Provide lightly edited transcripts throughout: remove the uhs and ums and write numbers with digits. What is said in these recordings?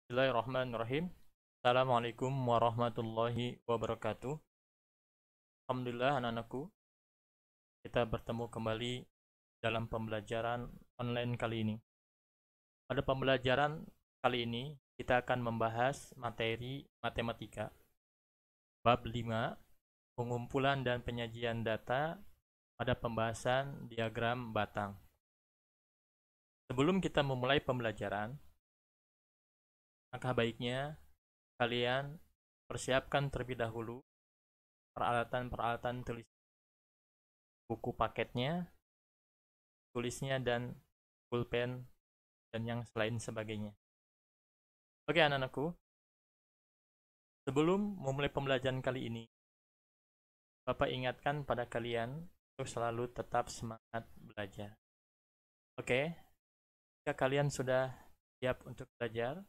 Bismillahirrahmanirrahim. Assalamualaikum warahmatullahi wabarakatuh. Alhamdulillah anak-anakku, kita bertemu kembali dalam pembelajaran online kali ini. Pada pembelajaran kali ini, kita akan membahas materi matematika. Bab 5, pengumpulan dan penyajian data pada pembahasan diagram batang. Sebelum kita memulai pembelajaran, maka baiknya kalian persiapkan terlebih dahulu peralatan-peralatan tulis, buku paketnya, tulisnya, dan pulpen, dan yang selain sebagainya. Oke anak-anakku, sebelum memulai pembelajaran kali ini, Bapak ingatkan pada kalian untuk selalu tetap semangat belajar. Oke, jika kalian sudah siap untuk belajar,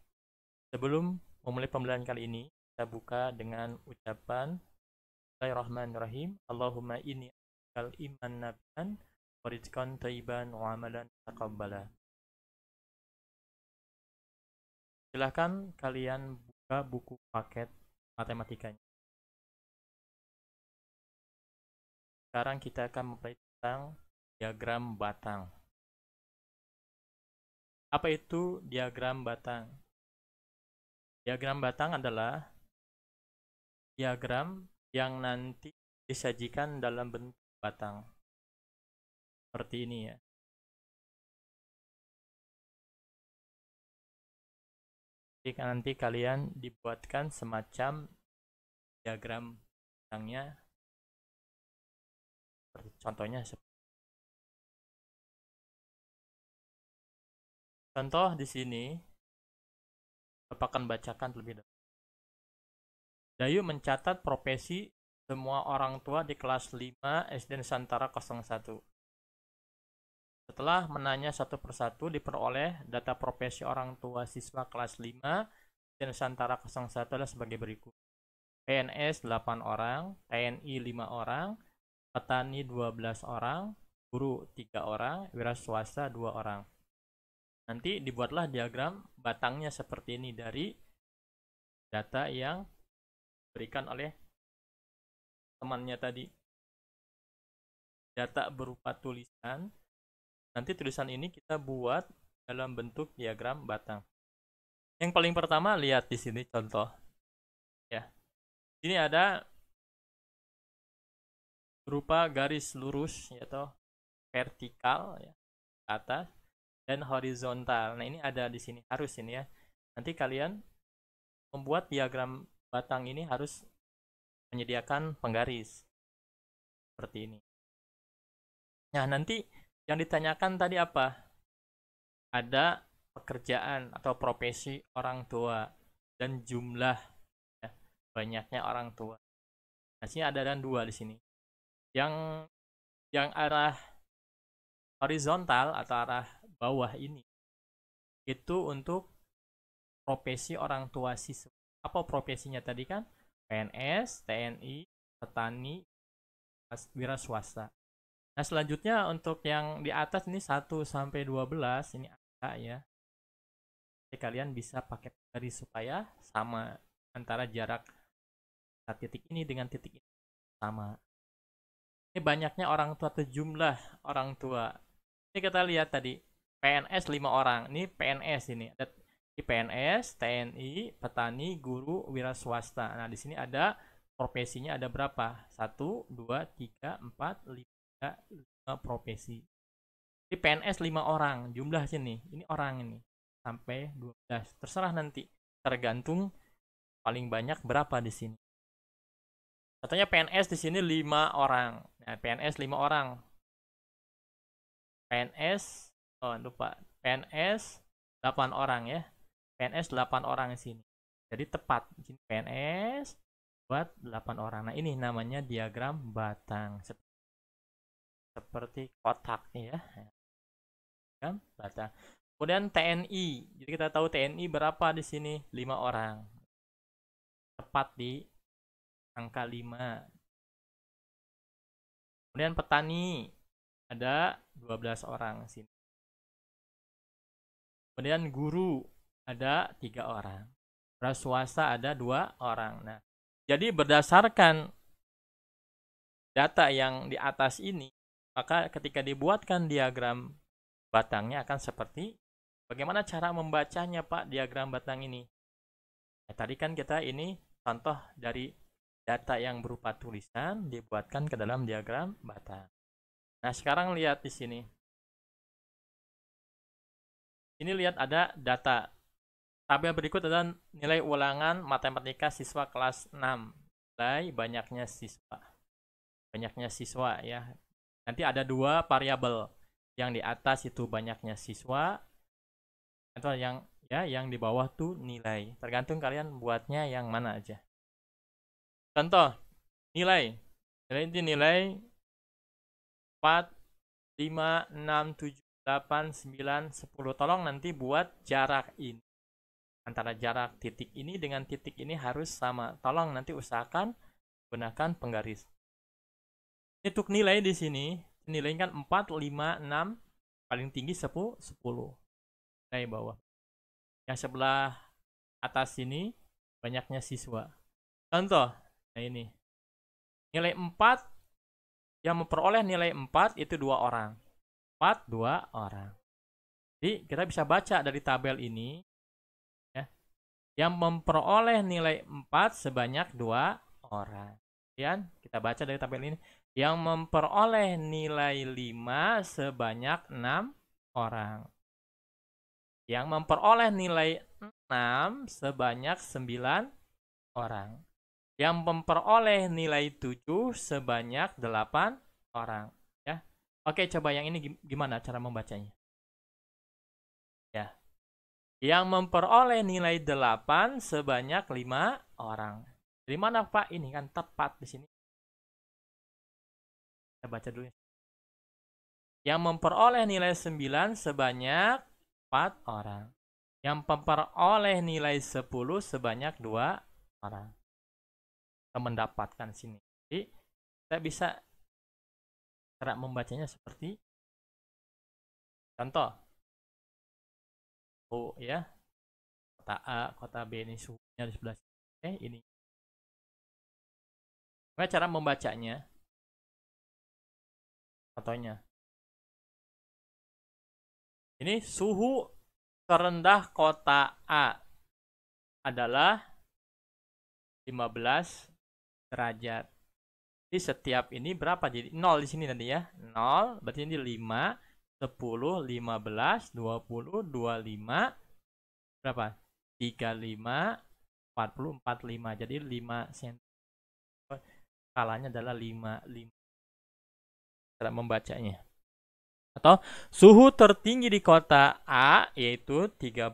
sebelum memulai pembelajaran kali ini, kita buka dengan ucapan Bismillahirrahmanirrahim. Allahumma inni as'alukal iman nabian wa rizqan thayyiban wa amalan taqabbala. Silahkan kalian buka buku paket matematikanya. Sekarang kita akan mempelajari tentang diagram batang. Apa itu diagram batang? Diagram batang adalah diagram yang nanti disajikan dalam bentuk batang. Seperti ini ya. Jadi nanti kalian dibuatkan semacam diagram batangnya. Contohnya contoh di sini Bapak akan bacakan terlebih dahulu. Dayu mencatat profesi semua orang tua di kelas 5 SD Nusantara 01. Setelah menanya satu persatu, diperoleh data profesi orang tua siswa kelas 5 SD Nusantara 01 adalah sebagai berikut. PNS 8 orang, TNI 5 orang, petani 12 orang, guru 3 orang, wira swasta 2 orang. Nanti dibuatlah diagram batangnya seperti ini dari data yang diberikan oleh temannya tadi. Data berupa tulisan. Nanti tulisan ini kita buat dalam bentuk diagram batang. Yang paling pertama lihat di sini contoh. Ya. Ini ada berupa garis lurus atau vertikal ya, ke atas dan horizontal. Nah, ini ada di sini harus ini ya. Nanti kalian membuat diagram batang ini harus menyediakan penggaris seperti ini. Nah, nanti yang ditanyakan tadi apa? Ada pekerjaan atau profesi orang tua dan jumlah ya, banyaknya orang tua. Nah, sini ada dan dua di sini. Yang arah horizontal atau arah bawah ini itu untuk profesi orang tua siswa. Apa profesinya tadi kan? PNS, TNI, petani, wira swasta. Nah, selanjutnya untuk yang di atas ini 1 sampai 12 ini ada ya. Jadi kalian bisa pakai garis supaya sama antara jarak titik ini dengan titik ini sama. Ini banyaknya orang tua atau jumlah orang tua. Ini kita lihat tadi PNS 5 orang. Ini PNS ini. Ada PNS, TNI, petani, guru, wira swasta. Nah, di sini ada profesinya ada berapa? 1, 2, 3, 4, 5 profesi. Di PNS 5 orang. Jumlah sini. Ini orang ini. Sampai 12. Terserah nanti. Tergantung paling banyak berapa di sini. Contohnya PNS di sini 5 orang. Nah, PNS 5 orang. PNS, oh lupa, PNS 8 orang ya. PNS 8 orang di sini. Jadi tepat di sini PNS buat 8 orang. Nah, ini namanya diagram batang. Seperti kotak nih ya. Diagram batang. Kemudian TNI. Jadi kita tahu TNI berapa di sini? 5 orang. Tepat di angka 5. Kemudian petani ada 12 orang di sini. Kemudian guru ada 3 orang. Swasta ada 2 orang. Nah, jadi berdasarkan data yang di atas ini, maka ketika dibuatkan diagram batangnya akan seperti bagaimana cara membacanya Pak diagram batang ini. Nah, tadi kan kita ini contoh dari data yang berupa tulisan dibuatkan ke dalam diagram batang. Nah, sekarang lihat di sini. Ini lihat ada data. Tabel berikut adalah nilai ulangan matematika siswa kelas 6. Nilai banyaknya siswa. Banyaknya siswa ya. Nanti ada 2 variabel. Yang di atas itu banyaknya siswa. Atau yang di bawah tuh nilai. Tergantung kalian buatnya yang mana aja. Contoh, nilai. Nilai itu nilai 4, 5, 6, 7, 8, 9, 10. Tolong nanti buat jarak ini. Antara jarak titik ini dengan titik ini harus sama. Tolong nanti usahakan gunakan penggaris. Ini untuk nilai di sini. Nilai kan 4, 5, 6. Paling tinggi 10. Nilai bawah. Yang sebelah atas sini banyaknya siswa. Contoh, nah ini. Nilai 4 yang memperoleh nilai 4 itu 2 orang. 4, 2 orang. Jadi kita bisa baca dari tabel ini ya. Yang memperoleh nilai 4 sebanyak 2 orang. Kemudian kita baca dari tabel ini. Yang memperoleh nilai 5 sebanyak 6 orang. Yang memperoleh nilai 6 sebanyak 9 orang. Yang memperoleh nilai 7 sebanyak 8 orang. Ya. Oke, coba yang ini gimana cara membacanya? Ya. Yang memperoleh nilai 8 sebanyak 5 orang. Dari mana Pak? Ini kan tepat di sini. Kita baca dulu. Yang memperoleh nilai 9 sebanyak 4 orang. Yang memperoleh nilai 10 sebanyak 2 orang. Kita mendapatkan sini. Jadi, kita bisa cara membacanya seperti contoh. Oh ya. Kota A, kota B ini suhunya di sebelah sini. Ini. Bagaimana cara membacanya? Contohnya. Ini suhu terendah kota A adalah 15 derajat. Jadi setiap ini berapa? Jadi 0 di sini nanti ya. 0 berarti ini 5, 10, 15, 20, 25 berapa? 35, 40, 45. Jadi 5 cm. Skalanya adalah 5. Cara membacanya. Atau suhu tertinggi di kota A yaitu 30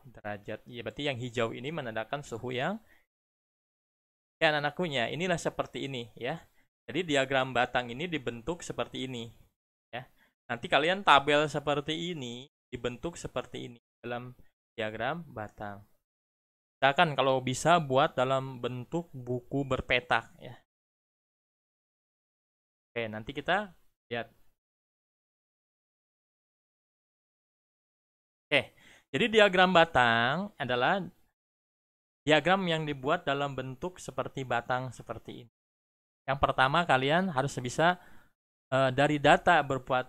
derajat. Ya, berarti yang hijau ini menandakan suhu yang ya anak-anaknya. Inilah seperti ini ya. Jadi diagram batang ini dibentuk seperti ini ya. Nanti kalian tabel seperti ini dibentuk seperti ini dalam diagram batang. Misalkan kalau bisa buat dalam bentuk buku berpetak ya. Oke, nanti kita lihat. Oke, jadi diagram batang adalah diagram yang dibuat dalam bentuk seperti batang seperti ini. Yang pertama kalian harus bisa dari data berbuat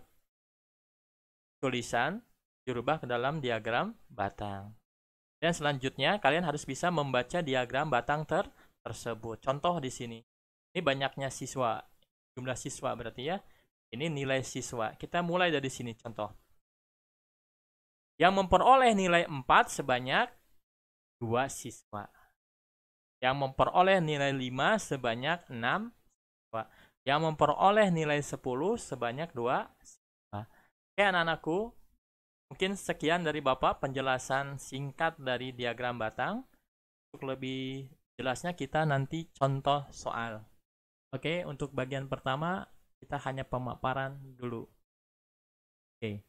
tulisan dirubah ke dalam diagram batang. Dan selanjutnya kalian harus bisa membaca diagram batang tersebut. Contoh di sini. Ini banyaknya siswa. Jumlah siswa berarti ya. Ini nilai siswa. Kita mulai dari sini contoh. Yang memperoleh nilai 4 sebanyak 2 siswa. Yang memperoleh nilai 5 sebanyak 6 siswa. Yang memperoleh nilai 10 sebanyak 2 siswa. Oke anak-anakku, mungkin sekian dari Bapak penjelasan singkat dari diagram batang. Untuk lebih jelasnya kita nanti contoh soal. Oke, untuk bagian pertama kita hanya pemaparan dulu. Oke.